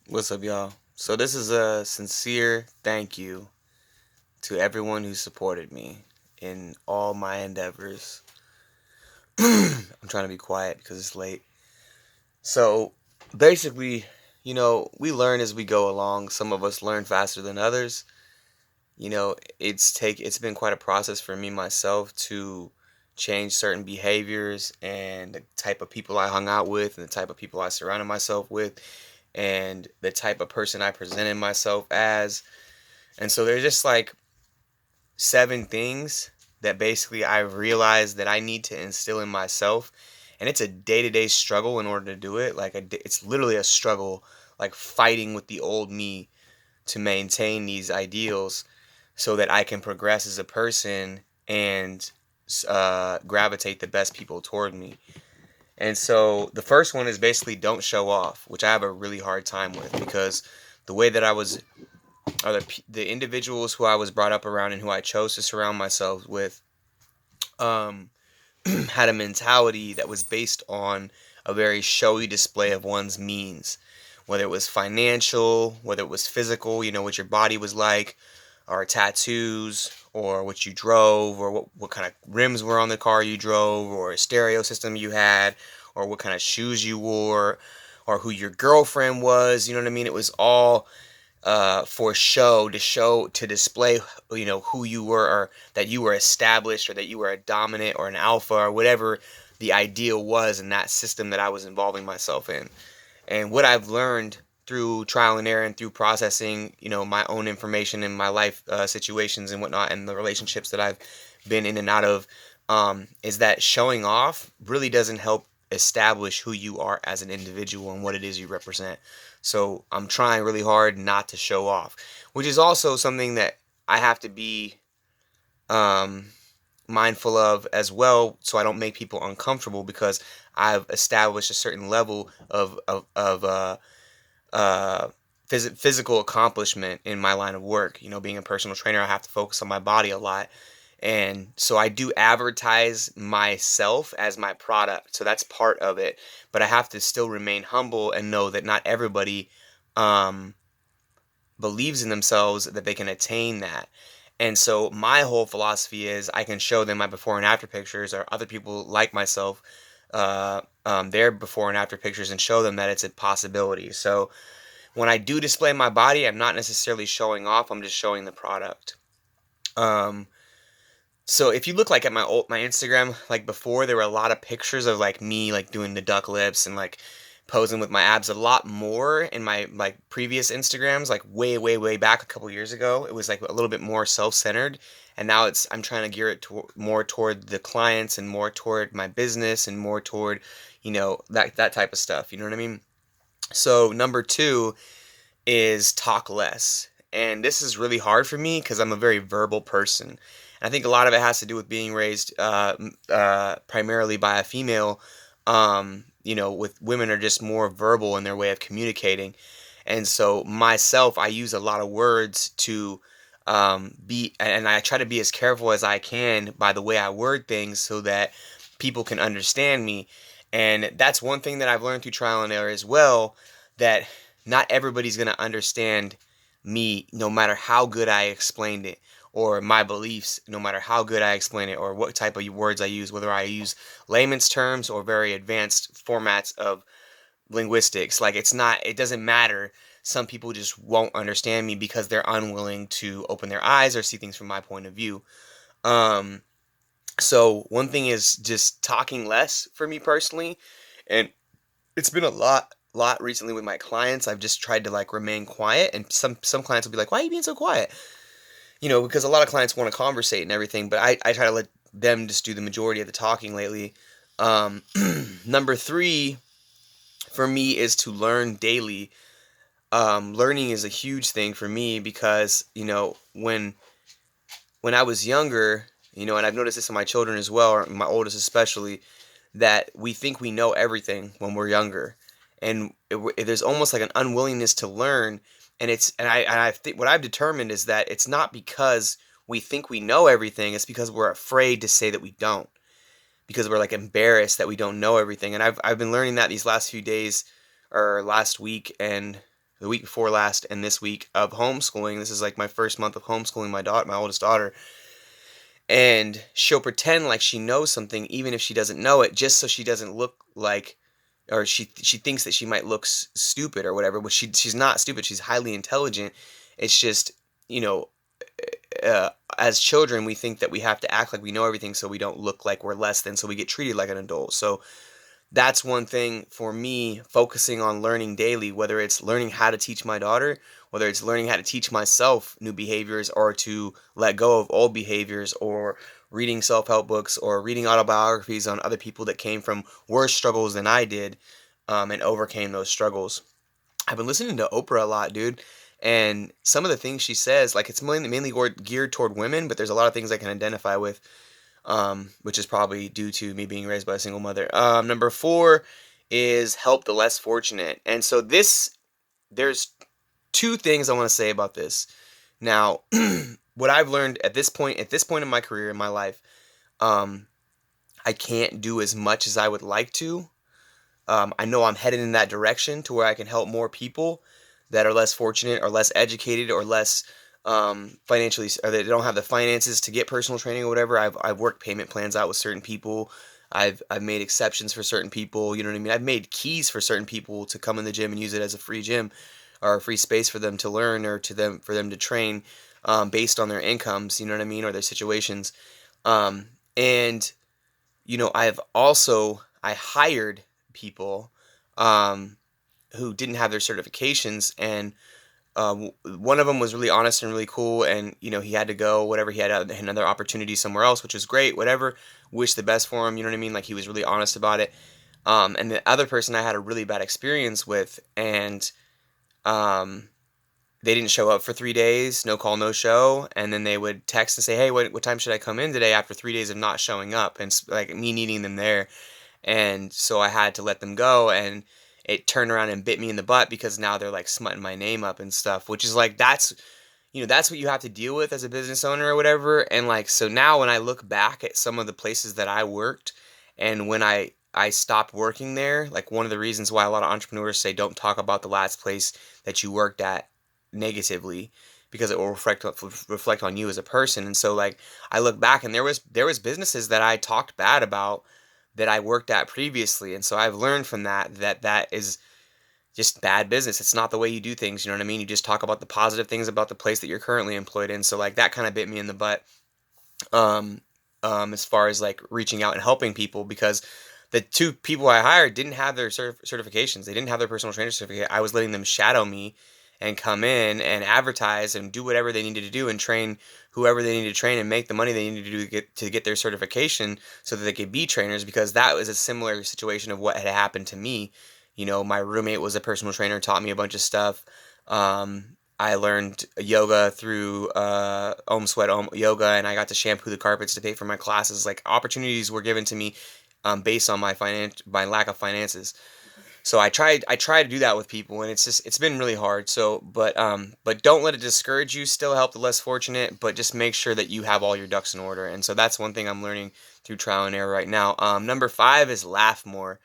What's up, y'all? So, this is a sincere thank you to everyone who supported me in all my endeavors. I'm trying to be quiet because it's late. So, basically, we learn as we go along. Some of us learn faster than others. It's been quite a process for me myself to change certain behaviors and the type of people I hung out with and the type of people I surrounded myself with and the type of person I presented myself as. And so there's just like seven things that basically I realized that I need to instill in myself. And it's a day to day struggle in order to do it. It's literally a struggle, like fighting with the old me to maintain these ideals so that I can progress as a person and gravitate the best people toward me. And so the first one is basically don't show off, which I have a really hard time with because the way that I was or the individuals who I was brought up around and who I chose to surround myself with um, had a mentality that was based on a very showy display of one's means, whether it was financial, whether it was physical, what your body was like, or tattoos, or what you drove, or what kind of rims were on the car you drove, or a stereo system you had, or what kind of shoes you wore, or who your girlfriend was. You know what I mean? It was all for show to display who you were, or that you were established, or that you were a dominant or an alpha, or whatever the ideal was in that system that I was involving myself in. And what I've learned through trial and error and through processing my own information in my life situations and whatnot, and the relationships that I've been in and out of, is that showing off really doesn't help establish who you are as an individual and what it is you represent. So I'm trying really hard not to show off, which is also something that I have to be um, mindful of as well, so I don't make people uncomfortable, because I've established a certain level of physical accomplishment in my line of work. Being a personal trainer, I have to focus on my body a lot. And so I do advertise myself as my product. So that's part of it. But I have to still remain humble and know that not everybody um, believes in themselves that they can attain that. And so my whole philosophy is I can show them my before and after pictures, or other people like myself, their before and after pictures, and show them that it's a possibility. So when I do display my body, I'm not necessarily showing off. I'm just showing the product. Um, so if you look like at my Instagram, like before, there were a lot of pictures of like me like doing the duck lips and like posing with my abs a lot more in my like previous Instagrams, like way back a couple years ago. It was like a little bit more self-centered, and now I'm trying to gear it more toward the clients and more toward my business and more toward that type of stuff. You know what I mean? So number two is talk less. And this is really hard for me because I'm a very verbal person. And I think a lot of it has to do with being raised primarily by a female. With women are just more verbal in their way of communicating. And so myself, I use a lot of words to and I try to be as careful as I can by the way I word things so that people can understand me. And that's one thing that I've learned through trial and error as well, that not everybody's going to understand me no matter how good I explained it, or my beliefs no matter how good I explain it, or what type of words I use, whether I use layman's terms or very advanced formats of linguistics. Like, it doesn't matter. Some people just won't understand me because they're unwilling to open their eyes or see things from my point of view. Um, so one thing is just talking less for me personally, and it's been a lot recently with my clients. I've just tried to like remain quiet, and some clients will be like, "Why are you being so quiet?" Because a lot of clients want to conversate and everything, but I try to let them just do the majority of the talking lately. Um, number three for me is to learn daily. Learning is a huge thing for me because when I was younger, and I've noticed this in my children as well, or my oldest especially, that we think we know everything when we're younger, and there's almost like an unwillingness to learn. And I think what I've determined is that it's not because we think we know everything; it's because we're afraid to say that we don't, because we're like embarrassed that we don't know everything. And I've been learning that these last few days, or last week, and the week before last and this week of homeschooling. This is like my first month of homeschooling my daughter, my oldest daughter, and she'll pretend like she knows something even if she doesn't know it, just so she doesn't look like, or she thinks that she might look stupid or whatever, but she's not stupid. She's highly intelligent. It's just, you know, as children, we think that we have to act like we know everything so we don't look like we're less than, so we get treated like an adult. So that's one thing for me, focusing on learning daily, whether it's learning how to teach my daughter, whether it's learning how to teach myself new behaviors, or to let go of old behaviors, or reading self-help books, or reading autobiographies on other people that came from worse struggles than I did, and overcame those struggles. I've been listening to Oprah a lot, dude. And some of the things she says, like, it's mainly geared toward women, but there's a lot of things I can identify with, which is probably due to me being raised by a single mother. Number 4 is help the less fortunate. And so there's two things I want to say about this. Now, what I've learned at this point in my career, in my life, I can't do as much as I would like to. I know I'm headed in that direction to where I can help more people that are less fortunate or less educated or less financially, or they don't have the finances to get personal training or whatever. I've worked payment plans out with certain people. I've made exceptions for certain people. You know what I mean? I've made keys for certain people to come in the gym and use it as a free gym or a free space for them to learn, or for them to train, based on their incomes. You know what I mean, or their situations. And I hired people who didn't have their certifications, and one of them was really honest and really cool, and he had to go, whatever, he had another opportunity somewhere else, which was great, whatever. Wish the best for him, you know what I mean? Like, he was really honest about it. And the other person I had a really bad experience with, and um, they didn't show up for 3 days, no call, no show, and then they would text and say, hey, what time should I come in today, after 3 days of not showing up, and like me needing them there. And so I had to let them go, and it turned around and bit me in the butt, because now they're like smutting my name up and stuff, which is like, that's what you have to deal with as a business owner or whatever. And like, so now when I look back at some of the places that I worked, and when I stopped working there, like, one of the reasons why a lot of entrepreneurs say don't talk about the last place that you worked at negatively, because it will reflect on you as a person. And so, like, I look back, and there was businesses that I talked bad about that I worked at previously. And so I've learned from that is just bad business. It's not the way you do things. You know what I mean? You just talk about the positive things about the place that you're currently employed in. So, like, that kind of bit me in the butt, um, as far as like reaching out and helping people, because the two people I hired didn't have their certifications. They didn't have their personal trainer certificate. I was letting them shadow me and come in and advertise and do whatever they needed to do and train whoever they needed to train and make the money they needed to do to get their certification, so that they could be trainers, because that was a similar situation of what had happened to me. My roommate was a personal trainer, taught me a bunch of stuff. I learned yoga through Om Sweat Om Yoga, and I got to shampoo the carpets to pay for my classes. Like, opportunities were given to me, based on my lack of finances. So I tried to do that with people, and it's been really hard. So, but don't let it discourage you. Still help the less fortunate, but just make sure that you have all your ducks in order. And so that's one thing I'm learning through trial and error right now. Number 5 is laugh more.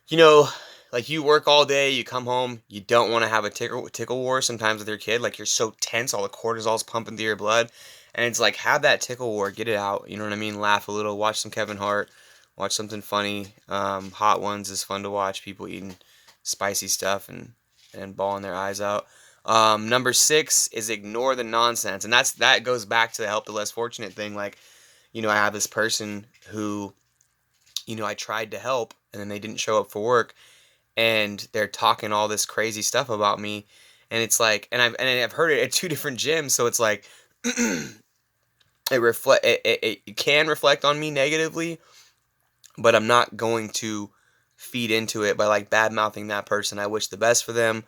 You know, like, you work all day, you come home, you don't want to have a tickle war sometimes with your kid. Like, you're so tense, all the cortisol's pumping through your blood, and it's like, have that tickle war, get it out. You know what I mean? Laugh a little, watch some Kevin Hart, watch something funny. Hot Ones is fun to watch. People eating spicy stuff and bawling their eyes out. Number 6 is ignore the nonsense, and that goes back to the help the less fortunate thing. Like, I have this person who, I tried to help, and then they didn't show up for work, and they're talking all this crazy stuff about me, and it's like, and I've heard it at 2 different gyms, so it's like, it can reflect on me negatively, but I'm not going to feed into it by, like, bad mouthing that person. I wish the best for them.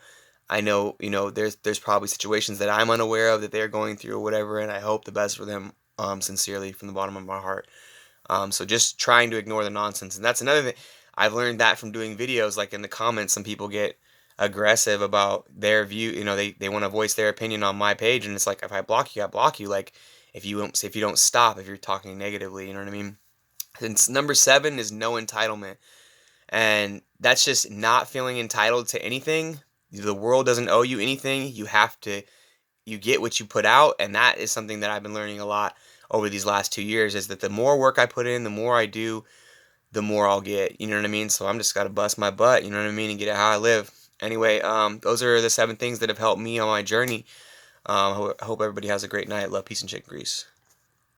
I know, there's probably situations that I'm unaware of that they're going through or whatever, and I hope the best for them, sincerely, from the bottom of my heart. So just trying to ignore the nonsense. And that's another thing. I've learned that from doing videos. Like, in the comments, some people get aggressive about their view. They want to voice their opinion on my page, and it's like, if I block you, I block you. Like, if you don't stop, if you're talking negatively, you know what I mean? And number 7 is no entitlement. And that's just not feeling entitled to anything. The world doesn't owe you anything. You get what you put out, and that is something that I've been learning a lot over these last 2 years, is that the more work I put in, the more I do, the more I'll get. You know what I mean? So I'm just gotta bust my butt, you know what I mean, and get it how I live. Anyway, those are the 7 things that have helped me on my journey. I hope everybody has a great night. Love, peace, and chicken grease.